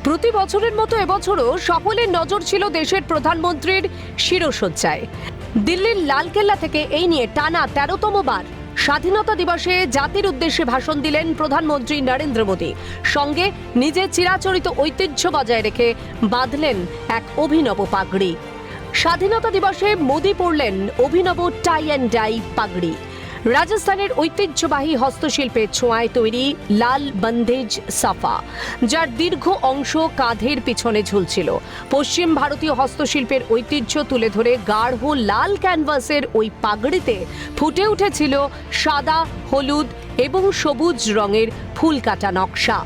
প্রতি বছরের মতো এবছরও সকলের নজর ছিল দেশের প্রধানমন্ত্রীর শিরোসজ্জায়। দিল্লির লালকেল্লা থেকে এই নিয়ে টানা ১৩তম বার স্বাধীনতা দিবসে জাতির উদ্দেশ্যে ভাষণ দিলেন প্রধানমন্ত্রী নরেন্দ্র মোদী। সঙ্গে নিজের চিরাচরিত ঐতিহ্য বজায় রেখে বাঁধলেন এক অভিনব পাগড়ি। স্বাধীনতা দিবসে মোদী পরলেন অভিনব টাই অ্যান্ড ডাই পাগড়ি। রাজস্থানের ঐতিহ্যবাহী হস্তশিল্পের ছোঁয়ায় তৈরি লাল বন্ধেজ সাফা, যার দীর্ঘ অংশ কাঁধের পিছনে ঝুলছিল। পশ্চিম ভারতীয় হস্তশিল্পের ঐতিহ্য তুলে ধরে গাঢ় লাল ক্যানভাসের ওই পাগড়িতে ফুটে উঠেছিল সাদা, হলুদ এবং সবুজ রঙের ফুলকাটা নকশা।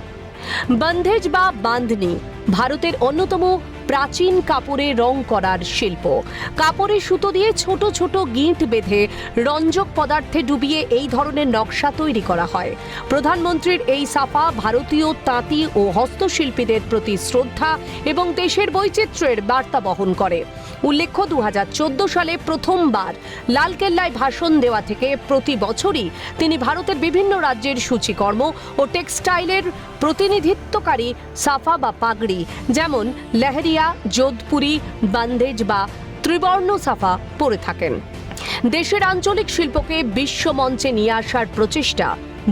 বন্ধেজ বা বাঁধনি ভারতের অন্যতম প্রাচীন কাপড়ে রং করার শিল্প। কাপড়ে সুতো দিয়ে ছোট ছোট গিঁট বেঁধে রঞ্জক পদার্থে ডুবিয়ে এই ধরনের নকশা তৈরি করা হয়। প্রধানমন্ত্রীর এই সাফা ভারতীয় তাঁতি ও হস্তশিল্পীদের প্রতি শ্রদ্ধা এবং দেশের বৈচিত্র্যের বার্তা বহন করে। উল্লেখ্য, ২০১৪ সালে প্রথমবার লালকেল্লায় ভাষণ দেওয়া থেকে প্রতি বছরই তিনি ভারতের বিভিন্ন রাজ্যের সূচিকর্ম ও টেক্সটাইলের প্রতিনিধিত্বকারী সাফা বা পাগড়ি, যেমন লেহরিয়া, যোধপুরি, বান্ধেজ বা ত্রিবর্ণ সাফা পরে থাকেন। দেশের আঞ্চলিক শিল্পকে বিশ্বমঞ্চে নিয়ে আসার প্রচেষ্টা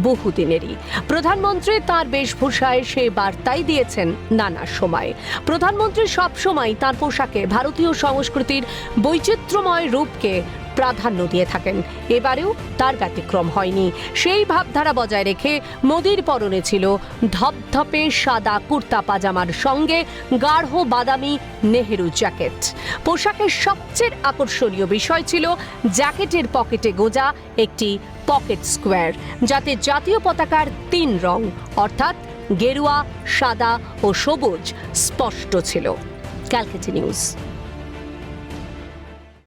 বহুদিনেরই। প্রধানমন্ত্রী তাঁর বেশভূষায় সে বার্তাই দিয়েছেন নানা সময়। প্রধানমন্ত্রী সবসময় তাঁর পোশাকে ভারতীয় সংস্কৃতির বৈচিত্র্যময় রূপকে প্রাধান্য দিয়ে থাকেন। এবারেও তার ব্যতিক্রম হয়নি। সেই ভাবধারা বজায় রেখে মোদির পরনে ছিল ধপধপে সাদা কুর্তা পাজামার সঙ্গে গাঢ় বাদামি নেহেরু জ্যাকেট। পোশাকের সবচেয়ে আকর্ষণীয় বিষয় ছিল জ্যাকেটের পকেটে গোজা একটি পকেট স্কোয়ার, যাতে জাতীয় পতাকার ৩ রং অর্থাৎ গেরুয়া, সাদা ও সবুজ স্পষ্ট ছিল। ক্যালকাটা নিউজ।